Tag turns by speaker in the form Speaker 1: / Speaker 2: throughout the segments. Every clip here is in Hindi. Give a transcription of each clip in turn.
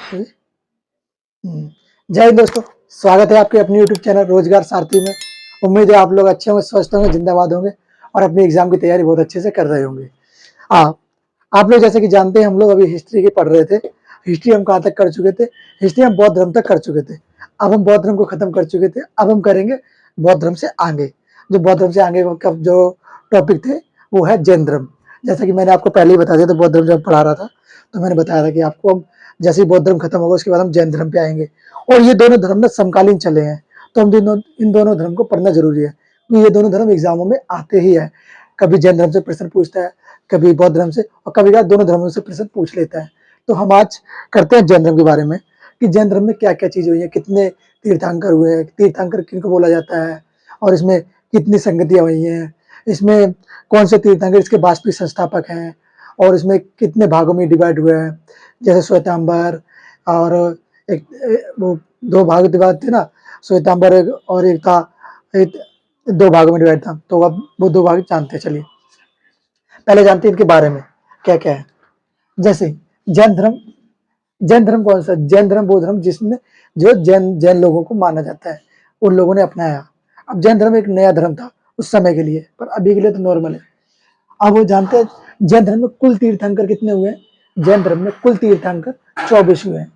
Speaker 1: जय हिंद दोस्तों, स्वागत है आपके अपने यूट्यूब चैनल रोजगार सारथी में। उम्मीद है आप लोग अच्छे होंगे, स्वस्थ होंगे, जिंदाबाद होंगे और अपनी एग्जाम की तैयारी बहुत अच्छे से कर रहे होंगे। आप लोग जैसे कि जानते हैं, हम लोग अभी हिस्ट्री की पढ़ रहे थे। हिस्ट्री हम कहाँ तक कर चुके थे? हिस्ट्री हम बौद्ध धर्म तक कर चुके थे। अब हम बौद्ध धर्म को खत्म कर चुके थे। अब हम करेंगे बौद्ध धर्म से आगे। जो बौद्ध धर्म से आगे का जो टॉपिक थे वो है जैन धर्म। जैसा कि मैंने आपको पहले ही बता दिया था, बौद्ध धर्म जब पढ़ा रहा था तो मैंने बताया था कि आपको हम जैसे ही बौद्ध धर्म खत्म होगा उसके बाद हम जैन धर्म पे आएंगे। और ये दोनों धर्म ना समकालीन चले हैं, तो हम इन दोनों धर्म को पढ़ना जरूरी है, क्योंकि ये दोनों धर्म एग्जामों में आते ही है। कभी जैन धर्म से प्रश्न पूछता है, कभी बौद्ध धर्म से, और कभी दोनों धर्मों से प्रश्न पूछ लेता है। तो हम आज करते हैं जैन धर्म के बारे में कि जैन धर्म में क्या क्या चीज हुई है, कितने तीर्थंकर हुए हैं, तीर्थंकर किनको बोला जाता है, और इसमें कितनी संगतियां हुई हैं, इसमें कौन से तीर्थंकर इसके वास्तविक संस्थापक हैं, और इसमें कितने भागों में डिवाइड हुए हैं। जैसे श्वेतांबर और एक वो दो भाग डिवाइड थे ना, श्वेतांबर और एक था, एक दो भागों में डिवाइड था। तो अब वो दो भाग जानते हैं। चलिए पहले जानते हैं इनके बारे में क्या क्या है। जैसे जैन धर्म, जैन धर्म कौन सा? जैन धर्म वो धर्म जिसमें जो जैन जैन लोगों को माना जाता है, उन लोगों ने अपनाया। अब जैन धर्म एक नया धर्म था उस समय के लिए, पर अभी के लिए तो नॉर्मल है। अब वो जानते हैं जैन धर्म में कुल तीर्थंकर कितने हुए हैं? जैन धर्म में कुल तीर्थंकर 24 हुए हैं।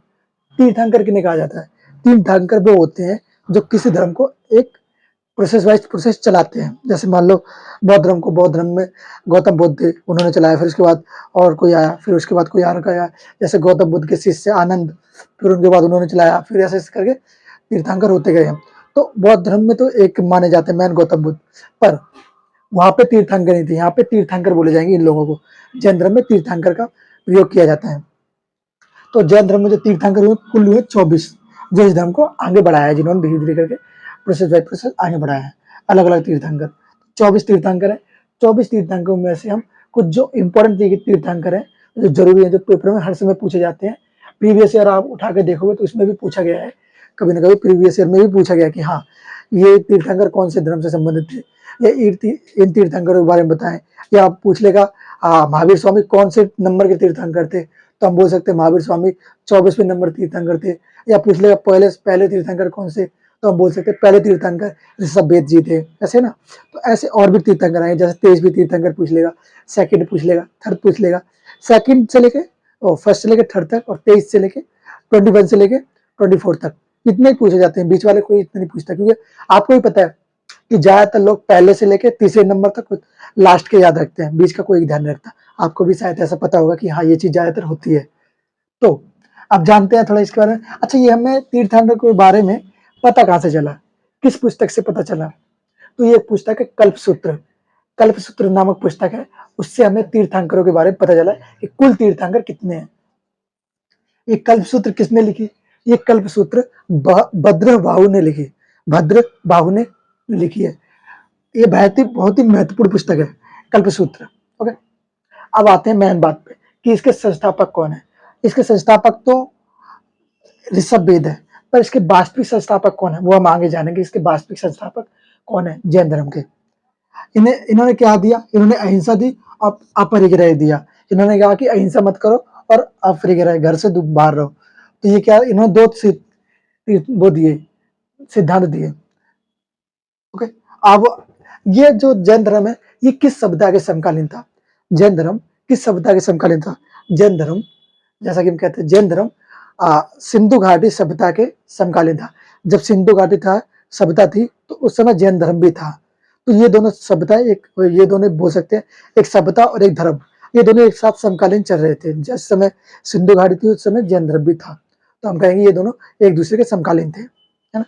Speaker 1: तीर्थंकर किन्हें कहा जाता है? तीर्थंकर वो होते हैं जो किसी धर्म को एक प्रोसेस वाइज प्रोसेस चलाते हैं। जैसे मान लो बौद्ध धर्म को, बौद्ध धर्म में गौतम बुद्ध थे, उन्होंने चलाया, फिर उसके बाद और कोई आया, फिर उसके बाद कोई और आया। जैसे गौतम बुद्ध के शिष्य आनंद, फिर उनके बाद उन्होंने चलाया, फिर ऐसे ऐसे करके तीर्थंकर होते गए हैं। तो बौद्ध धर्म में तो एक माने जाते हैं मैन गौतम बुद्ध, पर वहां पे तीर्थंकर नहीं थे, यहाँ पे तीर्थंकर बोले जाएंगे इन लोगों को। जैन धर्म में तीर्थंकर का प्रयोग किया जाता है। तो जैन धर्म में जो तीर्थंकर हुए कुल हुए 24, जो इस धर्म को आगे बढ़ाया है, जिन्होंने धीरे धीरे करके प्रोसेस बाय प्रोसेस आगे बढ़ाया है। अलग अलग तीर्थंकर 24 तीर्थंकर है। 24 तीर्थंकरों में से हम कुछ जो इंपॉर्टेंट तीर्थंकर है, जो जरूरी है, जो पेपर में हर समय पूछे जाते हैं। प्रीवियस ईयर आप उठा के देखोगे तो इसमें भी पूछा गया है, कभी ना कभी प्रीवियस ईयर में भी पूछा गया कि हाँ ये तीर्थंकर कौन से धर्म से संबंधित थे, या इन तीर्थंकरों के बारे में बताएं। या आप पूछ लेगा महावीर स्वामी कौन से नंबर के तीर्थंकर थे, तो हम बोल सकते हैं महावीर स्वामी 24वें नंबर तीर्थंकर थे। या पूछ लेगा पहले तीर्थंकर कौन से, तो हम बोल सकते हैं पहले तीर्थंकर ऋषभवेद जी थे, ऐसे ना। तो ऐसे और भी तीर्थंकर आए, जैसे 23वें तीर्थंकर पूछ लेगा, सेकंड पूछ लेगा, थर्ड पूछ लेगा। सेकंड से लेके फर्स्ट से लेके थर्ड तक, और 23 से लेके 21 से लेके 24 तक, इतने ही पूछे जाते हैं। बीच वाले कोई इतने नहीं पूछता, क्योंकि आपको ही पता है कि ज्यादातर लोग पहले से लेके तीसरे नंबर तक लास्ट के याद रखते हैं, बीच का कोई ध्यान नहीं रखता। आपको भी शायद ऐसा पता होगा कि हाँ ये चीज ज्यादातर होती है। तो अब जानते हैं थोड़ा इसके बारे में। अच्छा, ये हमें तीर्थंकर के बारे में पता कहाँ से चला, किस पुस्तक से पता चला? तो ये पुस्तक है कल्पसूत्र। कल्पसूत्र नामक पुस्तक है, उससे हमें तीर्थंकरों के बारे में पता चला कि कुल तीर्थंकर कितने हैं। ये कल्पसूत्र किसने लिखी? ये कल्पसूत्र भद्र बाहु ने लिखी। भद्र बाहु ने लिखी है। ये बहुत ही महत्वपूर्ण पुस्तक है कल्पसूत्र। ओके, अब आते हैं मेन बात पे कि इसके संस्थापक कौन है। इसके संस्थापक तो ऋषभवेद है, पर इसके वास्तविक संस्थापक कौन है वो हम आगे जानेंगे। इसके वास्तविक संस्थापक कौन है जैन धर्म के? इन्होंने क्या दिया? इन्होंने अहिंसा दी और अपरिग्रह दिया। इन्होंने कहा कि अहिंसा मत करो और अपरिग्रह, घर से बाहर रहो। तो ये क्या, इन्होंने दो वो दिए, सिद्धांत दिए। ओके, अब ये जो जैन धर्म है ये किस सभ्यता के समकालीन था? जैन धर्म किस सभ्यता के समकालीन था? जैन धर्म, जैसा कि हम कहते हैं, जैन धर्म सिंधु घाटी सभ्यता के समकालीन था। जब सिंधु घाटी था सभ्यता थी तो उस समय जैन धर्म भी था। तो ये दोनों सभ्यता ये दोनों बोल सकते हैं, एक सभ्यता और एक धर्म, ये दोनों एक साथ समकालीन चल रहे थे। जिस समय सिंधु घाटी थी उस समय जैन धर्म भी था। तो हम कहेंगे ये दोनों एक दूसरे के समकालीन थे, है ना।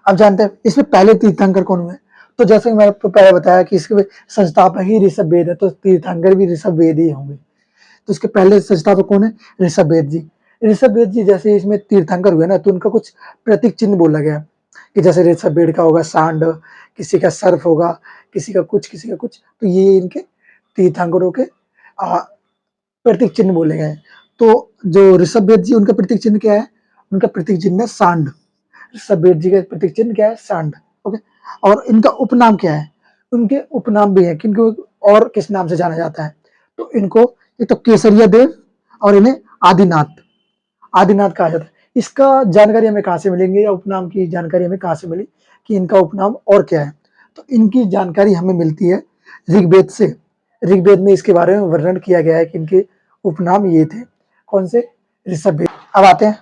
Speaker 1: अब जानते हैं इसमें पहले तीर्थंकर कौन हुए। तो जैसे मैंने आपको पहले बताया कि इसके संस्थापक ही ऋषभवेद है, तो तीर्थंकर भी ऋषभवेद ही होंगे। तो इसके पहले संस्थापक कौन है? ऋषभवेद जी। ऋषभवेद जी जैसे इसमें तीर्थंकर हुए ना, तो उनका कुछ प्रतीक चिन्ह बोला गया कि जैसे ऋषभवेद का होगा सांड, किसी का सर्फ होगा, किसी का कुछ, किसी का कुछ। तो ये इनके तीर्थंकरों के प्रतीक चिन्ह बोले गए। तो जो ऋषभवेद जी, उनका प्रतीक चिन्ह क्या है? उनका प्रतीक चिन्ह है सांड। ऋषभवेद जी का प्रतीक चिन्ह क्या है? सांड। ओके, और इनका उपनाम क्या है? उनके उपनाम भी है कि इनको और किस नाम से जाना जाता है। तो इनको एक तो केसरिया देव और इन्हें आदिनाथ, आदिनाथ कहा जाता है। इसका जानकारी हमें कहाँ से मिलेंगे, या उपनाम की जानकारी हमें कहाँ से मिली कि इनका उपनाम और क्या है? तो इनकी जानकारी हमें मिलती है ऋग्वेद से। ऋग्वेद में इसके बारे में वर्णन किया गया है कि इनके उपनाम ये थे। कौन से? ऋषभवेद। अब आते हैं,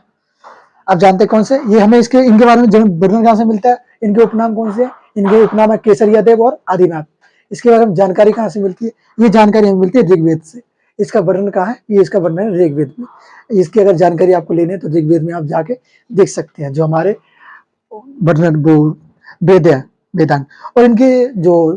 Speaker 1: अब जानते हैं कौन से, ये हमें इसके इनके बारे में वर्णन कहाँ से मिलता है, इनके उपनाम कौन से हैं? इनके उपनाम है केसरिया देव और आदिनाथ। इसके बारे में जानकारी कहाँ से मिलती है? ये जानकारी हमें मिलती है ऋग्वेद से। इसका वर्णन कहाँ है? ये इसका वर्णन है ऋग्वेद में। इसकी अगर जानकारी आपको लेनी है तो ऋग्वेद में आप जाके देख सकते हैं, जो हमारे वर्णन वो वेद है, वेदांग। और इनके जो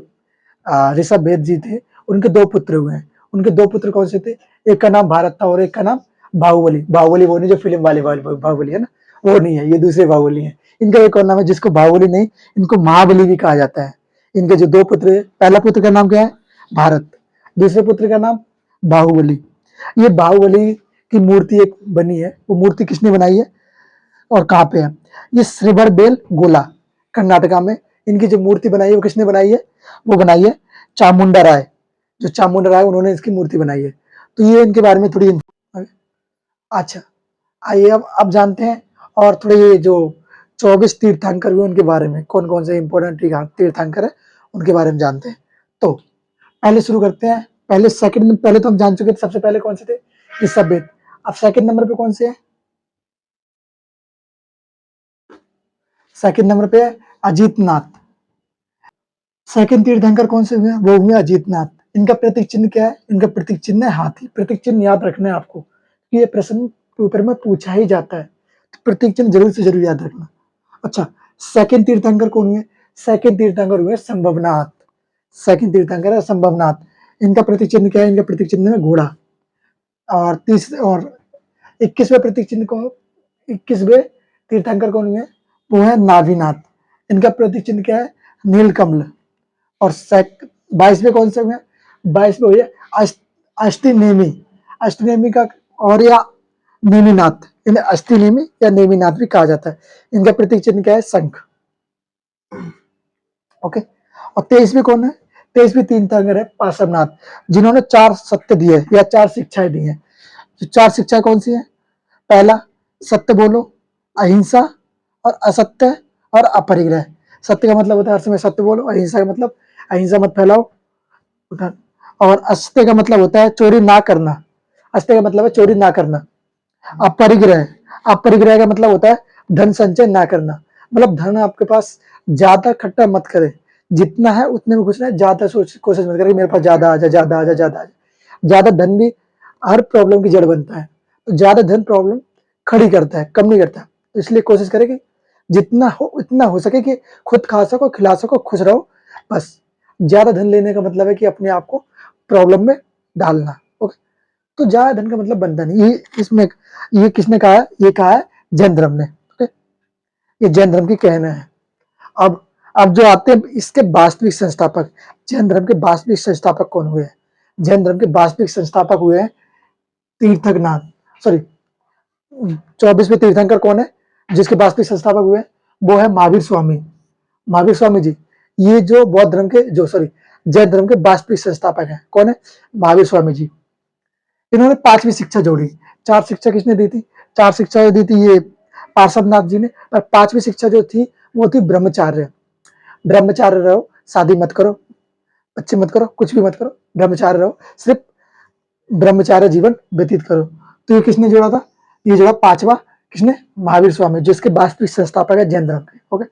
Speaker 1: ऋषभवेद जी थे, उनके दो पुत्र हुए हैं। उनके दो पुत्र कौन से थे? एक का नाम भारत था और एक का नाम बाहुबली। बाहुबली वो नहीं जो फिल्म वाले बाहुबली है ना, वो नहीं है, ये दूसरे बाहुबली है। इनका एक और नाम है जिसको बाहुबली नहीं, इनको महाबली भी कहा जाता है। इनके जो दो पुत्र है, पहला पुत्र का नाम क्या है? भारत। दूसरे पुत्र का नाम बाहुबली। ये बाहुबली की मूर्ति एक बनी है, वो मूर्ति किसने बनाई है और कहाँ पे है? ये श्रीवरबेल गोला, कर्नाटका में इनकी जो मूर्ति बनाई है वो किसने बनाई है? वो बनाई है चामुंडा राय। जो चामुंडा राय, उन्होंने इसकी मूर्ति बनाई है। तो ये इनके बारे में थोड़ी। अच्छा, आइए अब जानते हैं और थोड़े ये जो 24 तीर्थंकर हुए उनके बारे में, कौन कौन से इंपॉर्टेंट तीर्थंकर है उनके बारे में जानते हैं। तो पहले शुरू करते हैं, पहले सेकंड में पहले तो हम जान चुके थे, सबसे पहले कौन से थे? ऋषभवेद। अब सेकंड नंबर पे कौन से है? सेकंड नंबर पे है अजीतनाथ। सेकंड तीर्थंकर कौन से हुए? वो हुए अजीतनाथ। इनका प्रतीक चिन्ह क्या है? इनका प्रतीक चिन्ह है हाथी। प्रतीक चिन्ह याद रखना है आपको, ये प्रश्न पेपर में पूछा ही जाता है, तो प्रतीक चिन्ह जरूर से जरूर याद रखना। अच्छा, सेकंड तीर्थंकर कौन हुए? सेकंड तीर्थंकर हुए संभवनाथ। सेकंड तीर्थंकर है संभवनाथ। इनका प्रतीक चिन्ह क्या है? इनका प्रतीक चिन्ह है घोड़ा। और तीसरे और 21वें प्रतीक चिन्ह को 21वें तीर्थंकर कौन हुए? वो है नाभीनाथ। इनका प्रतीक चिन्ह क्या है? नीलकमल। और 22वें कौन से हुए? 22वें हुए अष्टनेमी। अष्टनेमी का और या नेमिनाथ, इन्हें अष्टनेमी या नेमिनाथ भी कहा जाता है। इनका प्रतीक चिन्ह क्या है? शंख। ओके। और 23वें कौन है? 23वें तीर्थंकर है पार्श्वनाथ, जिन्होंने 4 सत्य दिए या 4 शिक्षाएं दी हैं। जो 4 शिक्षाएं कौन सी हैं? पहला, सत्य बोलो, अहिंसा और असत्य और अपरिग्रह। सत्य का मतलब होता है हर समय सत्य बोलो, अहिंसा का मतलब अहिंसा मत फैलाओ, और असत्य का मतलब होता है चोरी ना करना। असत्य का मतलब है चोरी ना करना। अपरिग्रह, अपरिग्रह का मतलब होता है धन संचय ना करना। मतलब धन आपके पास ज्यादा इकट्ठा मत करे, जितना है उतने में खुश रहे, ज्यादा सोच कोशिश मत करे मेरे पास ज्यादा आ जाए, ज्यादा आ जाए, ज्यादा आ जाए। ज्यादा धन भी हर प्रॉब्लम की जड़ बनता है। तो ज्यादा धन प्रॉब्लम खड़ी करता है, कम नहीं करता। तो इसलिए कोशिश करें कि जितना हो उतना हो सके कि खुद खा सको, खिला सको, खुश रहो, बस। ज्यादा धन लेने का मतलब है कि अपने आप को प्रॉब्लम में डालना। ओके, तो ज्यादा धन का मतलब बनता नहीं। ये इसमें ये किसने कहा है? ये कहा है जैन धर्म ने। ओके, ये जैन धर्म की कहना है। अब जो आते हैं इसके वास्तविक संस्थापक, जैन धर्म के वास्तविक संस्थापक कौन हुए हैं? जैन धर्म के वास्तविक संस्थापक हुए हैं तीर्थकनाथ, सॉरी 24वें तीर्थंकर कौन है जिसके वास्तविक संस्थापक हुए? वो है महावीर स्वामी। महावीर स्वामी जी, ये जो बौद्ध धर्म के जो सॉरी जैन धर्म के वास्तविक संस्थापक हैं। कौन है? महावीर स्वामी जी। इन्होंने 5वीं शिक्षा जोड़ी। 4 शिक्षा किसने दी थी? 4 शिक्षा दी थी ये पार्श्वनाथ जी ने, पर 5वीं शिक्षा जो थी वो थी ब्रह्मचार्य। ब्रह्मचार्य रहो, शादी मत करो, बच्चे मत करो, कुछ भी मत करो, ब्रह्मचार्य रहो, सिर्फ ब्रह्मचार्य जीवन व्यतीत करो। तो ये किसने जोड़ा था? ये जोड़ा 5वां किसने? महावीर स्वामी, जिसके वास्तविक संस्थापक है जैन धर्म के। ओके,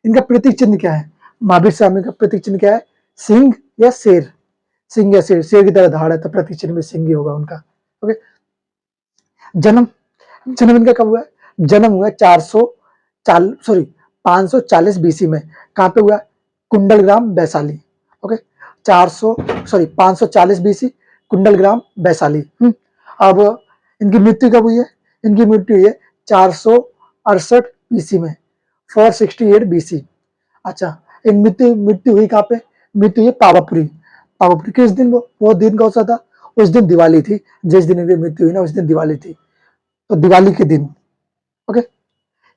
Speaker 1: इनका प्रतीक चिन्ह क्या है? महावीर स्वामी का प्रतीक चिन्ह क्या है? सिंह या शेर। सिंह या शेर, शेर की तरह धाड़ है तो प्रतीक चिन्ह में सिंह ही होगा उनका। ओके, जन्म जन्म इनका कब हुआ? जन्म हुआ 540 बीसी में। कहां पे हुआ? कुंडलग्राम वैशाली। Okay, 540 BC, Kundalgram Vaishali. अब इनकी मृत्यु कब हुई है? इनकी मृत्यु हुई है 468 बीसी में, 468 बीसी। अच्छा, इन मृत्यु हुई कहां पे? मृत्यु हुई पावापुरी। पावापुरी किस दिन? वो दिन कौन सा था? उस दिन दिवाली थी, जिस दिन इनकी मृत्यु हुई ना उस दिन दिवाली थी, तो दिवाली के दिन। ओके,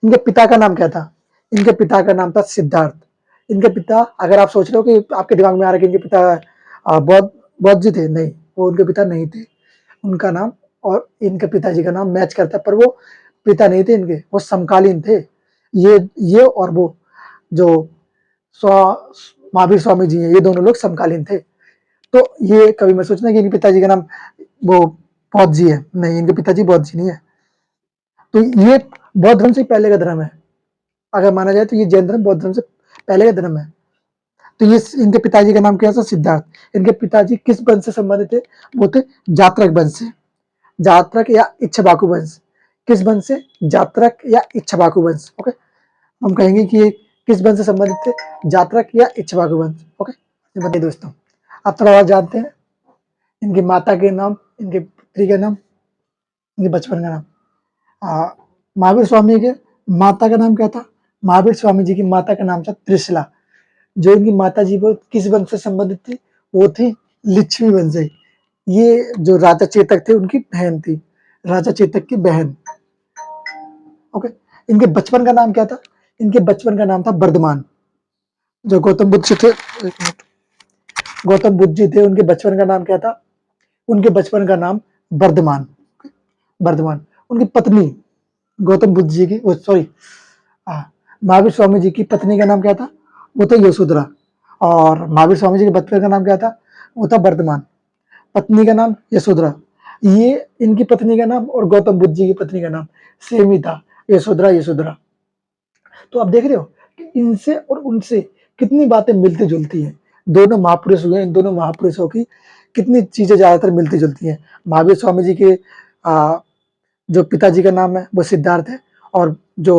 Speaker 1: इनके पिता का नाम क्या था? इनके पिता का नाम था सिद्धार्थ। इनके पिता, अगर आप सोच रहे हो कि आपके दिमाग में आ रहा है कि इनके पिता बौद्ध बौद्ध जी थे, नहीं, वो उनके पिता नहीं थे। उनका नाम और इनके पिताजी का नाम मैच करता है, पर वो पिता नहीं थे इनके, वो समकालीन थे। ये और वो जो महावीर स्वामी जी हैं, ये दोनों लोग समकालीन थे। तो ये कभी मैं सोचना कि इनके पिताजी का नाम वो बौद्ध जी है, नहीं, इनके पिताजी बौद्ध जी नहीं है। तो ये बौद्ध धर्म से पहले का धर्म है, अगर माना जाए तो ये जैन धर्म बौद्ध धर्म से पहले का धर्म है। तो ये इनके पिताजी का नाम क्या था? सिद्धार्थ। इनके पिताजी किस वंश से संबंधित थे? वो थे जात्रक वंश से, जात्रक या इक्ष्वाकु वंश। किस वंश से? जात्रक या इक्ष्वाकु वंश। ओके, हम कहेंगे कि ये किस वंश से संबंधित थे? जात्रक या इक्ष्वाकु वंश। ओके, बताइए दोस्तों, आप थोड़ा और जानते हैं इनकी माता के नाम, इनके पुत्री का नाम, इनके बचपन का नाम। महावीर स्वामी के माता का नाम क्या था? महावीर स्वामी जी की माता का नाम था त्रिशला। जो इनकी माता जी वो किस वंश से संबंधित थी? वो थी लिच्छवी वंश से। ये जो राजा चेतक थे उनकी बहन थी, राजा चेतक की बहन। ओके, इनके बचपन का नाम क्या था? इनके बचपन का नाम था वर्धमान। जो गौतम बुद्ध थे, गौतम बुद्ध जी थे, उनके बचपन का नाम क्या था? उनके बचपन का नाम वर्धमान। वर्धमान। उनकी पत्नी गौतम बुद्ध जी की, सॉरी, महावीर स्वामी जी की पत्नी का नाम क्या था? वो था यशोधरा। और महावीर स्वामी जी के बचपन का नाम क्या था? वो था वर्धमान। पत्नी का नाम यशोधरा। ये इनकी पत्नी का नाम और गौतम बुद्ध जी की पत्नी का नाम सेम ही था, यशोधरा यशोधरा। तो आप देख रहे हो कि इनसे और उनसे कितनी बातें मिलती जुलती हैं। दोनों महापुरुष हुए, इन दोनों महापुरुषों की कितनी चीजें ज्यादातर मिलती जुलती हैं। महावीर स्वामी जी के जो पिताजी का नाम है वो सिद्धार्थ है, और जो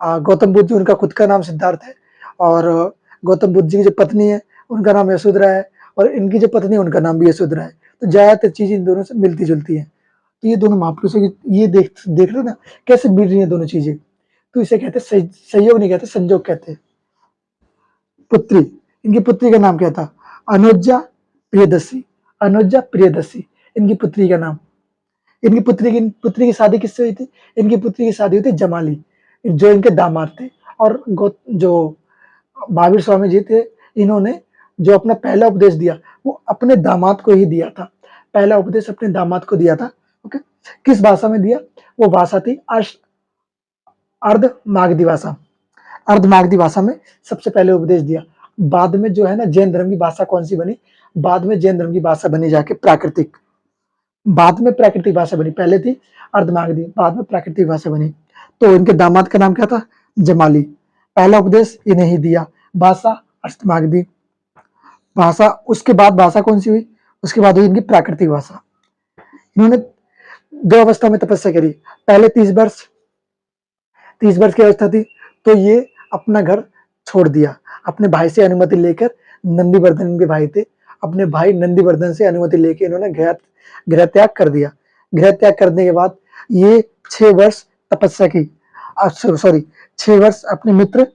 Speaker 1: गौतम बुद्ध जी, उनका खुद का नाम सिद्धार्थ है, और गौतम बुद्ध जी की जो पत्नी है उनका नाम यशोधरा है, और इनकी जो पत्नी है उनका नाम भी यशोधरा है। तो ज्यादातर चीजें इन दोनों से मिलती जुलती हैं। तो ये दोनों महापुरुषों की, ये देख रहे हो ना कैसे मिल रही हैं दोनों चीजें। तो इसे कहते हैं संयोग नहीं कहते, संजोग कहते हैं। पुत्री, इनकी पुत्री का नाम क्या था? अनुजा प्रियदर्शी। अनुजा प्रियदर्शी इनकी पुत्री का नाम। इनकी पुत्री की शादी किससे हुई थी? इनकी पुत्री की शादी हुई थी जमाली, जो इनके दामाद थे। और जो महावीर स्वामी जी थे, इन्होंने जो अपना पहला उपदेश दिया वो अपने दामाद को ही दिया था। पहला उपदेश अपने दामाद को दिया था। ओके, किस भाषा में दिया? वो भाषा थी अर्ध मागधी भाषा। अर्ध मागधी भाषा में सबसे पहले उपदेश दिया। बाद में जो है ना जैन धर्म की भाषा कौन सी बनी? बाद में जैन धर्म की भाषा बनी जाके प्राकृतिक। बाद में प्राकृतिक भाषा बनी, पहले थी अर्धमागधी, बाद में प्राकृतिक भाषा बनी। तो इनके दामाद का नाम क्या था? जमाली। पहला उपदेश इन्हें ही दिया, भाषा अष्टमागधी भाषा। उसके बाद भाषा कौन सी हुई? उसके बाद हुई इनकी प्राकृतिक भाषा। इन्होंने 2 अवस्था में तपस्या करी। पहले 30 वर्ष की अवस्था थी, तो ये अपना घर छोड़ दिया, अपने भाई से अनुमति लेकर। नंदीवर्धन इनके भाई थे, अपने भाई नंदीवर्धन से अनुमति लेकर इन्होंने गृह त्याग कर दिया। गृह त्याग करने के बाद ये 6 वर्ष तपस्या की, सॉरी 6 वर्ष अपने मित्र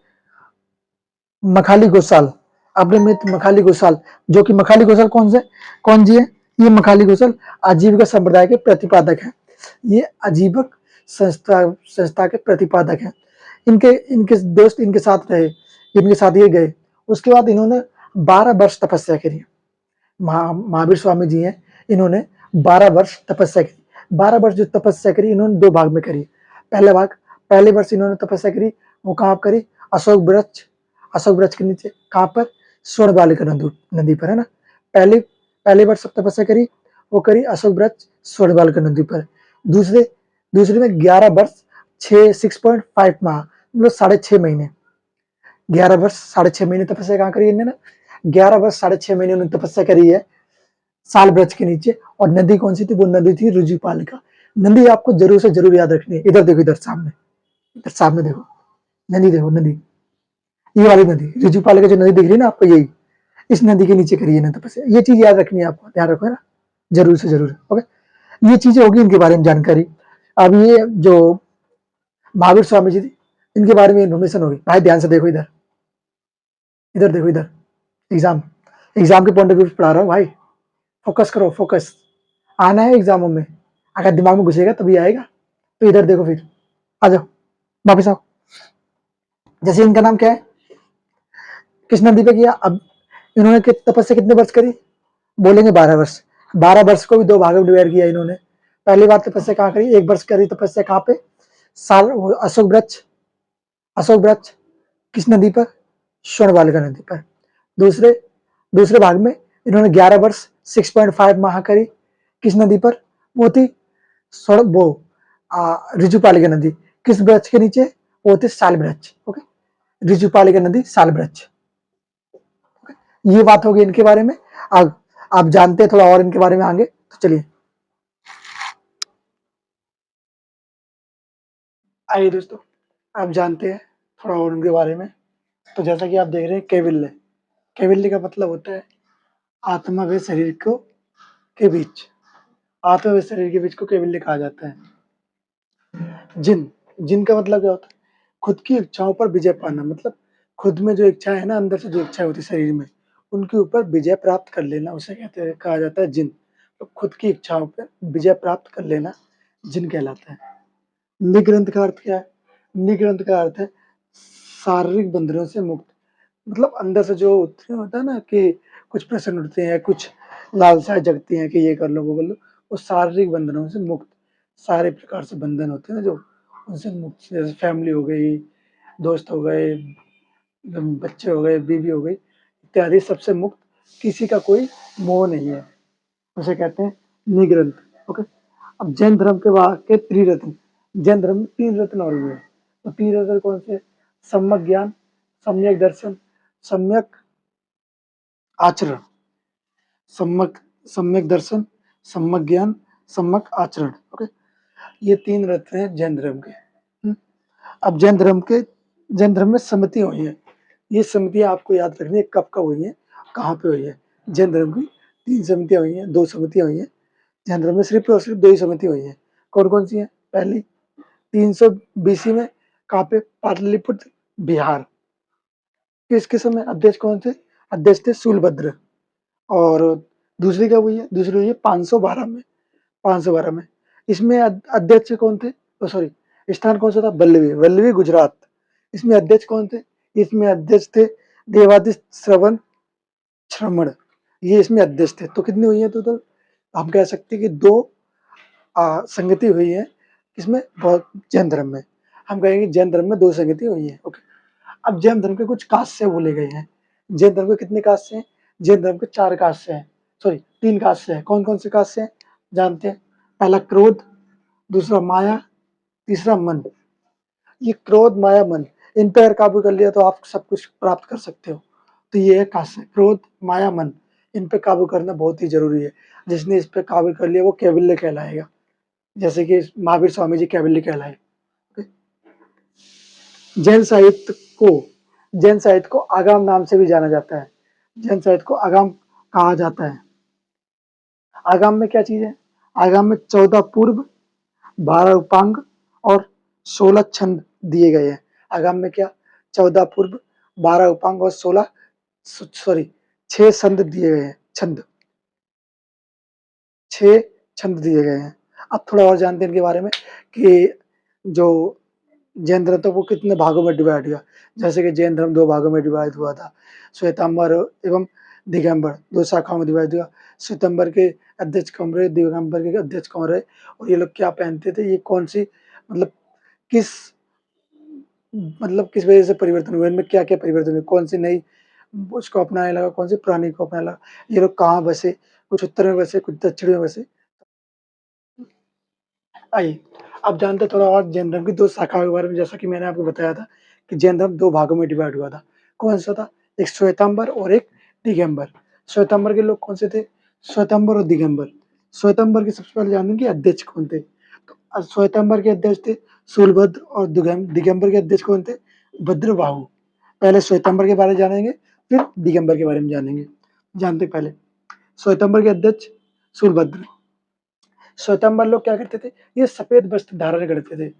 Speaker 1: मखाली गोसाल, अपने मित्र मखाली गोसाल, जो कि मखाली गोसाल कौन जी है? ये मखाली गोसाल आजीविका संप्रदाय के प्रतिपादक है। ये आजीवक संस्था के प्रतिपादक हैं। इनके दोस्त इनके साथ रहे, इनके साथ ये गए। उसके बाद इन्होंने 12 वर्ष तपस्या करी। महावीर स्वामी जी हैं, इन्होंने 12 वर्ष तपस्या करी। 12 वर्ष जो तपस्या करी इन्होंने 2 भाग में करी। पहले वर्ष इन्होंने तपस्या करी, वो कहाँ करी? अशोक वृक्ष के नीचे। कहाँ पर? स्वर्णबालिका नदी पर, है ना। पहले वर्ष तपस्या करी, वो करी अशोक वृक्ष स्वर्णबालिका नदी पर। दूसरे में 11 वर्ष 6.5 माह, मतलब 6.5 महीने। 11 वर्ष 6.5 महीने तपस्या कहाँ करी इन्होंने? 11 वर्ष 6.5 महीने उन्होंने तपस्या करी है साल वृक्ष के नीचे। और नदी कौन सी थी? वो नदी थी रुजुपालिका। नदी आपको जरूर से जरूर याद रखनी है। इधर देखो, इधर सामने देखो, नदी देखो, नदी, ये वाली नदी रुजुपालिका जो नदी दिख रही है ना आपको, यही, इस नदी के नीचे करी है ना तपस्या। ये चीज याद रखनी है आपको, ध्यान रखो, है ना, जरूर से जरूर। ओके, ये चीजें होगी इनके बारे में जानकारी। अब ये जो महावीर स्वामी जी थी, इनके बारे में इन्फॉर्मेशन होगी। भाई ध्यान से देखो, इधर देखो, इधर एग्जाम के पॉइंट ऑफ व्यू से पढ़ा रहा हूँ भाई। फोकस करो, फोकस आना है एग्जामों में। अगर दिमाग में घुसेगा तभी आएगा। तो इधर देखो, फिर आ जाओ, वापिस आओ। जैसे इनका नाम क्या है? किस नदी पे किया? अब इन्होंने तपस्या कितने वर्ष करी? बोलेंगे 12 वर्ष। 12 वर्ष को भी 2 भागों में डिवाइड किया इन्होंने। पहली बार तपस्या कहाँ करी? 1 वर्ष करी तपस्या कहाँ पे? अशोक वृक्ष, अशोक वृक्ष किस नदी पर? स्वर्णबालिका नदी पर। दूसरे दूसरे भाग में इन्होंने 11 वर्ष 6.5 माह करी, किस नदी पर? वो थी वो ऋजुपालिका नदी। किस वृक्ष के नीचे? वो थे साल वृक्ष। ओके, ऋजुपालिका नदी, साल वृक्ष। ये बात होगी इनके बारे में। अब आप जानते हैं थोड़ा और इनके बारे में आगे, तो चलिए आइए दोस्तों, आप जानते हैं थोड़ा और उनके बारे में। तो जैसा कि आप देख रहे हैं कैविल्य, कैविल्य का मतलब होता है आत्मा व शरीर को के बीच, आत्मा व शरीर के बीच को कैविल्य कहा जाता है। जिन, जिन का मतलब क्या होता है? खुद की इच्छाओं पर विजय पाना, मतलब खुद में जो इच्छा है ना, अंदर से जो इच्छा होती है शरीर में, उनके ऊपर विजय प्राप्त कर लेना, उसे कहते हैं, कहा जाता है जिन। तो खुद की इच्छाओं पर विजय प्राप्त कर लेना जिन कहलाता है। निग्रंथ का अर्थ क्या है? निग्रंथ का अर्थ है शारीरिक बंधनों से मुक्त, मतलब अंदर से जो होता है ना कि कुछ प्रश्न उठते हैं, कुछ लालसाएं जगती हैं कि ये कर लो वो कर लो, वो शारीरिक बंधनों से मुक्त, सारे प्रकार से बंधन होते हैं ना जो, उनसे मुक्त, जैसे फैमिली हो गई, दोस्त हो गए, बच्चे हो गए, बीवी हो गई इत्यादि, सबसे मुक्त, किसी का कोई मोह नहीं है, उसे कहते हैं निग्रंथ। ओके, अब जैन धर्म के त्रिरत्न, जैन धर्म में 3 रत्न और हुए। तो 3 रत्न कौन से? सम्यक ज्ञान, सम्यक दर्शन, सम्यक आचरण। सम्यक सम्यक दर्शन, सम्यक ज्ञान, सम्यक आचरण। ओके, ये 3 रत्न हैं जैन धर्म के। अब जैन धर्म में समिति हुई है। ये समितियां आपको याद रखनी है, कब कब हुई है, कहाँ पे हुई है। जैन धर्म की 3 समितियां हुई हैं, 2 समितियां हुई हैं। जैन धर्म में सिर्फ और सिर्फ 2 ही समिति हुई है। कौन कौन सी है? पहली 300 बीसी में, कहाँ पे? पाटलिपुत्र, बिहार। किसके समय अध्यक्ष कौन थे? अध्यक्ष थे शूलभद्र। और दूसरी क्या हुई है? दूसरी हुई है 512 में, 512 में। इसमें अध्यक्ष कौन थे? सॉरी, स्थान कौन सा था? वल्लभी, वल्लभी गुजरात। इसमें अध्यक्ष कौन थे? इसमें अध्यक्ष थे देवादित्य श्रवण श्रमण, ये इसमें अध्यक्ष थे। तो कितनी हुई है टोटल? हम कह सकते हैं कि 2 संगति हुई है। इसमें जैन धर्म में हम कहेंगे जैन धर्म में 2 संगति हुई है। ओके, अब जैन धर्म के कुछ कास्य बोले गए हैं। जैन धर्म के कितने कास्य हैं? जैन धर्म के 4 कास्य हैं, सॉरी 3 कास्य हैं। कौन कौन से कास्य हैं जानते हैं? पहला क्रोध, दूसरा माया, तीसरा मन। ये क्रोध, माया, मन, इन पर काबू कर लिया तो आप सब कुछ प्राप्त कर सकते हो। तो ये है कास्य, क्रोध, माया, मन, इन पे काबू करना बहुत ही जरूरी है। जिसने इस पे काबू कर लिया वो कैवल्य कहलाएगा, जैसे कि महावीर स्वामी जी कैवल्य कहलाए। जैन साहित्य को जैन साहित्य को आगम नाम से भी जाना जाता है। जैन साहित्य को आगम कहा जाता है। आगम में क्या चीज है? आगम में 14 पूर्व, 12 उपांग और 16 छंद दिए गए हैं। आगम में क्या? 14 पूर्व, 12 उपांग और 6 छंद दिए गए हैं। 6 छंद दिए गए हैं। अब थोड़ा और जानते हैं इनके बारे में कि जो जैन धर्म था वो कितने भागों में डिवाइड हुआ। जैसे कि जैन धर्म 2 भागों में डिवाइड हुआ था, श्वेतांबर एवं दिगंबर, 2 शाखाओं में डिवाइड हुआ। श्वेतांबर के अध्यक्ष कौन रहे, दिगंबर के अध्यक्ष कौन रहे, और ये लोग क्या पहनते थे, ये कौन सी, मतलब किस किस वजह से परिवर्तन हुए, इनमें क्या क्या परिवर्तन हुए, कौन सी नई उसको अपनाने लगा, कौन सी पुरानी को अपनाने लगा, ये लोग कहाँ बसे, कुछ उत्तर में बसे, कुछ दक्षिण में बसे। आइए अब जानते हैं थोड़ा और जैन धर्म की 2 शाखाओं के बारे में। जैसा कि मैंने आपको बताया था कि जैन धर्म 2 भागों में डिवाइड हुआ था। कौन सा था? एक श्वेतांबर और एक दिगंबर। श्वेतांबर के लोग कौन से थे? श्वेतांबर और दिगंबर। श्वेतांबर के सबसे पहले जानेंगे अध्यक्ष कौन थे। तो श्वेतांबर के अध्यक्ष थे शूलभद्र और दिगंबर के अध्यक्ष कौन थे? भद्रबाहु। पहले श्वेतांबर के बारे में जानेंगे, फिर दिगंबर के बारे में जानेंगे। जानते पहले श्वेतांबर के अध्यक्ष शूलभद्र। श्वेतांबर लोग क्या करते थे? ये सफेद वस्त्र धारण करते थे।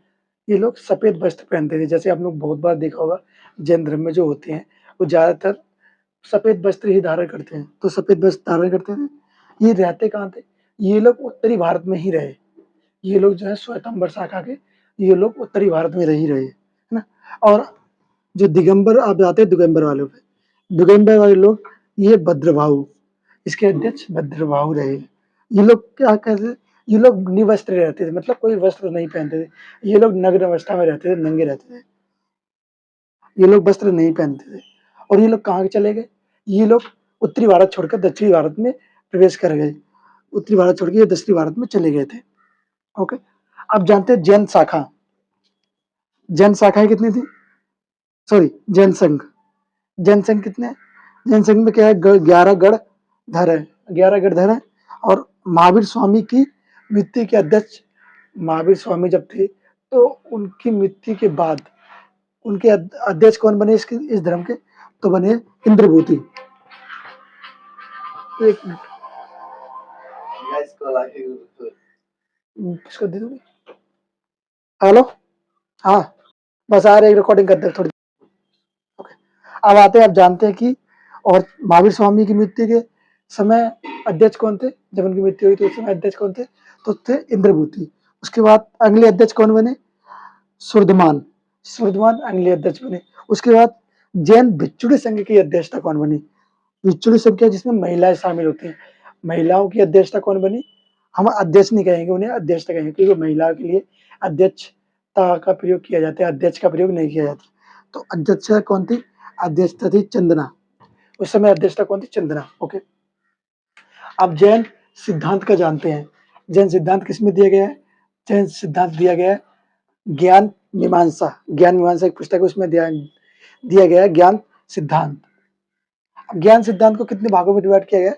Speaker 1: ये लोग सफेद वस्त्र पहनते थे। जैसे आप लोग बहुत बार देखा होगा जैन धर्म में जो होते हैं वो ज्यादातर सफेद वस्त्र ही धारण करते हैं। तो सफेद वस्त्र धारण करते थे। ये रहते कहाँ थे? ये लोग उत्तरी भारत में ही रहे। ये लोग जो है श्वेतांबर शाखा के, ये लोग उत्तरी भारत में रही रहे, है ना। और जो दिगंबर आप आते हैं दिगंबर वालों पे, दिगंबर वाले लोग, ये भद्रबाहु, इसके अध्यक्ष भद्रबाहु रहे। ये लोग क्या कहते, ये लोग निवस्त्र रहते थे, मतलब कोई वस्त्र नहीं पहनते थे। ये लोग नग्न अवस्था में रहते थे, नंगे रहते थे। ये लोग वस्त्र नहीं पहनते थे। और ये लोग कहाँ चले गए? ये लोग उत्तरी भारत छोड़कर दक्षिणी भारत में प्रवेश कर गए। उत्तरी भारत छोड़ के ये दक्षिणी भारत में चले गए थे। ओके, अब जानते हैं जैन शाखा। जैन शाखाएं कितनी थी? सॉरी, जैन संघ। जैन संघ कितने हैं? जैन संघ में क्या है? 11 गढ़ धर है, 11 गढ़ धर है। और महावीर स्वामी की मृत्यु के अध्यक्ष, महावीर स्वामी जब थे तो उनकी मृत्यु के बाद उनके अध्यक्ष कौन बने इस धर्म के? तो बने इंद्रभूति। एक मिनट, किसको दे दोगे? हेलो, हाँ, बस आ रहे, रिकॉर्डिंग करते हैं थोड़ी। ओके, अब आते हैं, आप जानते हैं कि और महावीर स्वामी की मृत्यु के समय अध्यक्ष कौन थे? जब उनकी मृत्यु हुई तो उस समय अध्यक्ष कौन थे? तो थे इंद्रभूति। उसके बाद अगले अध्यक्ष कौन बने? सुर्धमान। सुर्धमान अगले अध्यक्ष बने। उसके बाद जैन भिक्षुणी संघ की अध्यक्षता कौन बनी? भिक्षुणी संघ क्या, जिसमें महिलाएं शामिल होती हैं। महिलाओं की अध्यक्षता कौन बनी? हम अध्यक्ष नहीं कहेंगे, उन्हें अध्यक्षता कहेंगे, क्योंकि महिलाओं के लिए अध्यक्षता का प्रयोग किया जाता है, अध्यक्ष का प्रयोग नहीं किया जाता। तो अध्यक्षता कौन थी? अध्यक्षता थी चंदना। उस समय अध्यक्षता कौन थी? चंदना। ओके, अब जैन सिद्धांत का जानते हैं। जैन सिद्धांत किसमें दिया गया है? जैन सिद्धांत दिया गया है ज्ञान मीमांसा। ज्ञान मीमांसा एक पुस्तक है, उसमें दिया गया है ज्ञान सिद्धांत। ज्ञान सिद्धांत को कितने भागों में डिवाइड किया गया?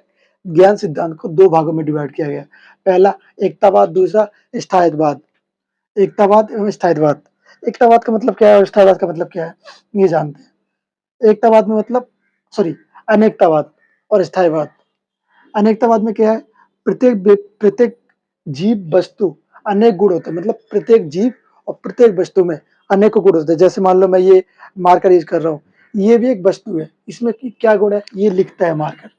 Speaker 1: ज्ञान सिद्धांत को 2 भागों में डिवाइड किया गया। पहला एकतावाद, दूसरा स्थायित्ववाद। एकतावाद एवं स्थायित्ववाद। एकतावाद का मतलब क्या है और स्थायित्ववाद का मतलब क्या है, ये जानते हैं। एकतावाद में मतलब, सॉरी, अनेकतावाद और स्थायित्ववाद। अनेकतावाद में क्या है? प्रत्येक जीव वस्तु अनेक गुण होते हैं, मतलब प्रत्येक जीव और प्रत्येक वस्तु में अनेकों गुण होते हैं। जैसे मान लो मैं ये मार्कर यूज कर रहा हूँ, ये भी एक वस्तु है, इसमें क्या गुण है? ये लिखता है मार्कर,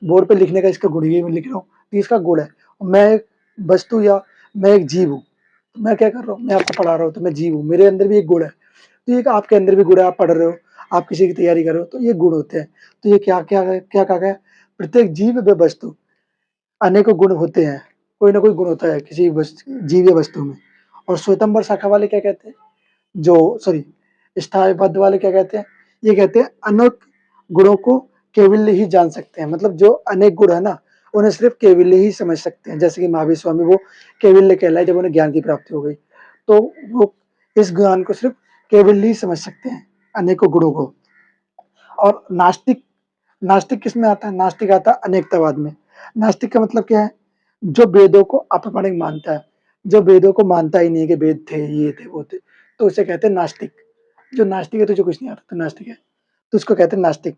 Speaker 1: बोर्ड पे लिखने का इसका गुण, ये मैं लिख रहा हूँ तो इसका गुण है। मैं एक वस्तु या मैं एक जीव हूँ, मैं क्या कर रहा हूँ? मैं आपको पढ़ा रहा हूँ तो मैं जीव हूँ, मेरे अंदर भी एक गुण है। तो ये आपके अंदर भी गुण है, आप पढ़ रहे हो, आप किसी की तैयारी कर रहे हो, तो ये गुण होते हैं। तो ये क्या क्या क्या कहा गया? प्रत्येक जीव व वस्तु अनेकों गुण होते हैं, कोई ना कोई गुण होता है किसी जीव या वस्तु में। और श्वेतंबर शाखा वाले क्या कहते हैं? जो सॉरी स्थायीवाद वाले क्या कहते हैं? ये कहते हैं अनेक गुणों को केवल्य ही जान सकते हैं, मतलब जो अनेक गुण है ना, उन्हें सिर्फ केवल्य ही समझ सकते हैं। जैसे कि महावीर स्वामी, वो केवल्य कहलाए जब उन्हें ज्ञान की प्राप्ति हो गई, तो वो इस ज्ञान को सिर्फ केवल्य ही समझ सकते हैं, अनेकों गुणों को। और नास्तिक, नास्तिक किसमें आता है? नास्तिक आता है अनेकतावाद में। नास्तिक का मतलब क्या है? जो वेदों को अप्रामाणिक मानता है, जो वेदों को मानता ही नहीं कि वेद थे, ये थे, वो थे, तो उसे कहते हैं नास्तिक। जो नास्तिक है, तुझे कुछ नहीं आता तो नास्तिक है, तो उसको कहते हैं नास्तिक।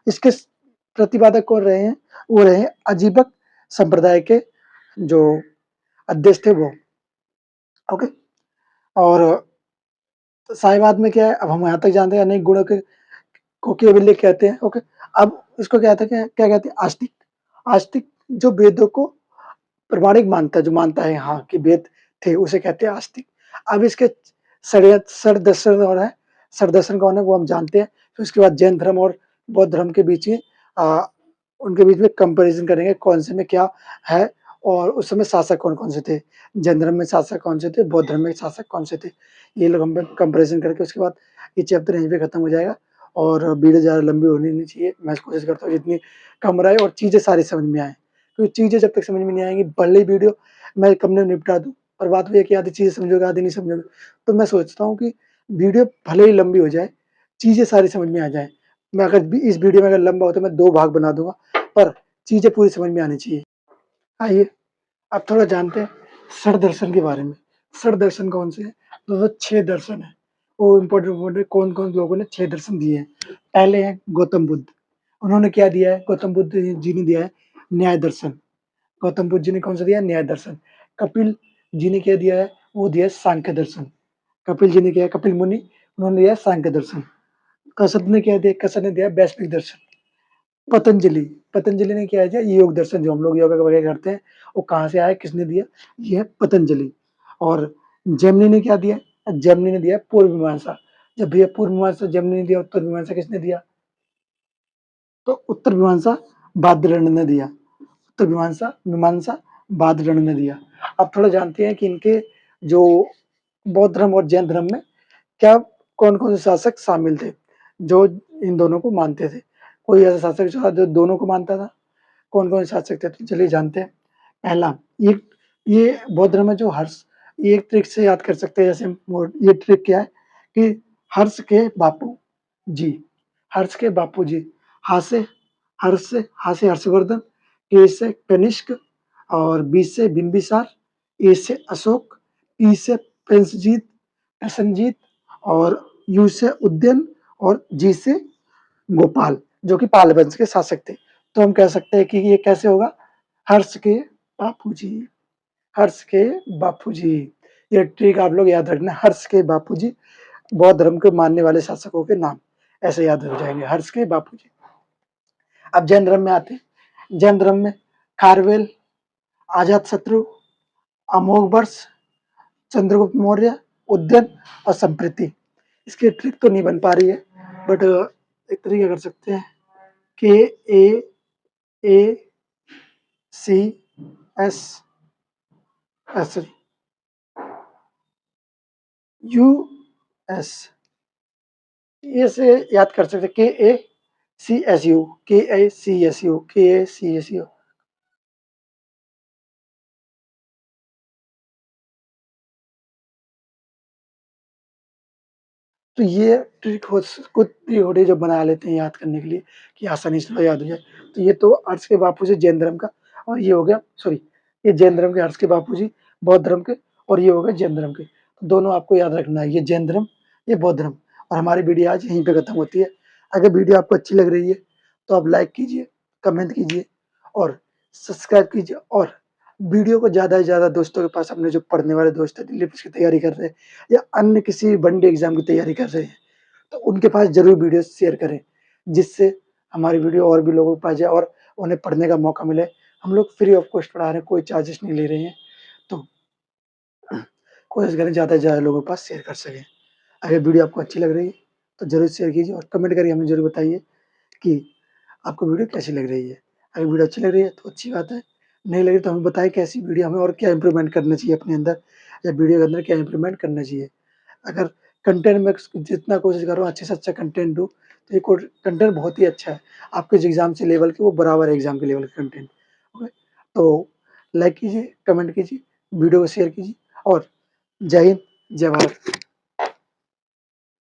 Speaker 1: इसके प्रतिपादक कौन रहे हैं? वो रहे हैं अजीबक संप्रदाय के जो अध्यक्ष थे वो। ओके, और साईवाद में क्या है? अब हम यहाँ तक जानते हैं अनेक गुणों के को केवल्य कहते हैं। ओके, अब इसको क्या कहते हैं? क्या कहते हैं? आस्तिक। आस्तिक जो वेदों को प्रमाणिक मानता है, जो मानता है हाँ कि वेद थे, उसे कहते हैं आस्तिक। अब इसके सरदर्शन और है, सरदर्शन कौन है वो हम जानते हैं। फिर उसके बाद जैन धर्म और बौद्ध धर्म के बीच में उनके बीच में कंपैरिजन करेंगे कौन से में क्या है, और उस समय शासक कौन कौन से थे। जैन धर्म में शासक कौन से थे, बौद्ध धर्म में शासक कौन से थे, ये लोग हम कंपेरिजन करके उसके बाद ये चैप्टर यहीं पे खत्म हो जाएगा। और वीडियो ज़्यादा लंबी होनी नहीं चाहिए, मैं कोशिश करता हूँ जितनी कम रहे और चीज़ें सारी समझ में आए, क्योंकि चीज़ें जब तक समझ में नहीं आएंगी भले ही वीडियो मैं कम में निपटा दूँ, पर बात वो है कि आधी चीज़ें समझोगे आधी नहीं समझोगे। तो मैं सोचता हूँ कि वीडियो भले ही लंबी हो जाए, चीज़ें सारी समझ में आ जाए। मैं अगर इस वीडियो में अगर लंबा हो तो मैं 2 भाग बना दूंगा, पर चीज़ें पूरी समझ में आनी चाहिए। आइए अब थोड़ा जानते हैं षड दर्शन के बारे में। षड दर्शन कौन से हैं? तो वो 6 दर्शन है, वो इम्पोर्टेंट कौन कौन लोगों ने 6 दर्शन दिए हैं। पहले है गौतम बुद्ध, उन्होंने क्या दिया है? गौतम बुद्ध जी ने दिया है न्याय दर्शन। गौतम बुद्ध जी ने कौन सा दिया? न्याय दर्शन। कपिल जी ने क्या दिया है? वो दिया है सांख्य दर्शन। कपिल जी ने क्या है? कपिल मुनि, उन्होंने दिया है सांख्य दर्शन। कसब ने क्या दिया? कसब ने दिया वैश्विक दर्शन। पतंजलि, पतंजलि ने क्या दिया? योग दर्शन, जो हम लोग योगा वगैरह करते हैं, वो कहाँ से आया, किसने दिया? ये है पतंजलि। और जेमिनी ने क्या दिया? जेमिनी ने दिया पूर्व मीमांसा। जब भैया पूर्व मीमांसा जेमिनी ने दिया, उत्तर मीमांसा किसने दिया? तो उत्तर मीमांसा बादरण ने दिया। उत्तर मीमांसा मीमांसा बादरण ने दिया। आप थोड़ा जानते हैं कि इनके जो बौद्ध धर्म और जैन धर्म में क्या कौन-कौन से शासक शामिल थे, जो इन दोनों को मानते थे। कोई ऐसा शासक जो जो दोनों को मानता था, कौन-कौन से शासक थे? तो चलिए जानते हैं। पहला, ये बौद्ध धर्म में जो हर्ष, ये एक ट्रिक से याद कर सकते हैं, जैसे ये ट्रिक क्या है कि हर्ष के बापू जी, हर्ष के बापू जी, ह से हर्षवर्धन, के से कनिष्क और बी से बिंबिसार, ए से अशोक, पी से प्रसेनजीत और यू से उदयन और जी से गोपाल, जो कि पाल वंश के शासक थे। तो हम कह सकते हैं कि ये कैसे होगा? हर्ष के बापूजी, हर्ष के बापूजी। ये ट्रिक आप लोग याद रखना, हर्ष के बापूजी, बौद्ध धर्म के मानने वाले शासकों के नाम ऐसे याद हो जाएंगे, हर्ष के बापूजी। अब जैन धर्म में आते हैं। जैन धर्म में खारवेल, अजातशत्रु, अमोघवर्ष, चंद्रगुप्त मौर्य, उदयन और संप्रीति। इसकी ट्रिक तो नहीं बन पा रही है, बट एक तरीका कर सकते हैं, के ए सी एस यू एस, ये से याद कर सकते हैं, के ए सी एस यू। तो ये ट्रिक खुद भी होड़े जो बना लेते हैं याद करने के लिए कि आसानी से याद हो जाए। तो ये तो अर्श के बापू जी जैन धर्म का, और ये हो गया, सॉरी, ये जैन धर्म के अर्श के बापू जी बौद्ध धर्म के, और ये हो गए जैन धर्म के। तो दोनों आपको याद रखना है, ये जैन धर्म, ये बौद्ध धर्म। और हमारी वीडियो आज यहीं पे खत्म होती है। अगर वीडियो आपको अच्छी लग रही है तो आप लाइक कीजिए, कमेंट कीजिए और सब्सक्राइब कीजिए, और वीडियो को ज़्यादा से ज़्यादा दोस्तों के पास, अपने जो पढ़ने वाले दोस्त हैं, दिल्ली पुलिस की तैयारी कर रहे हैं या अन्य किसी वनडे एग्जाम की तैयारी कर रहे हैं, तो उनके पास ज़रूर वीडियो शेयर करें, जिससे हमारी वीडियो और भी लोगों के पास जाए और उन्हें पढ़ने का मौका मिले। हम लोग फ्री ऑफ कॉस्ट पढ़ा रहे हैं, कोई चार्जेस नहीं ले रहे हैं। तो कोशिश करें ज़्यादा से ज़्यादा लोगों के पास शेयर कर सकें। अगर वीडियो आपको अच्छी लग रही है तो ज़रूर शेयर कीजिए और कमेंट करके हमें ज़रूर बताइए कि आपको वीडियो कैसी लग रही है। अगर वीडियो अच्छी लग रही है तो अच्छी बात है, नहीं लग रही तो हमें बताएँ कैसी वीडियो, हमें और क्या इम्प्रूवमेंट करना चाहिए अपने अंदर, या वीडियो के अंदर क्या इम्प्रूवमेंट करना चाहिए। अगर कंटेंट में जितना कोशिश कर रहा हूँ अच्छे से अच्छा कंटेंट दूँ, तो ये कंटेंट बहुत ही अच्छा है। आपके जो एग्ज़ाम से लेवल के वो बराबर है एग्ज़ाम के लेवल के कंटेंट। ओके, तो लाइक कीजिए, कमेंट कीजिए, वीडियो को शेयर कीजिए और जय हिंद, जय भारत।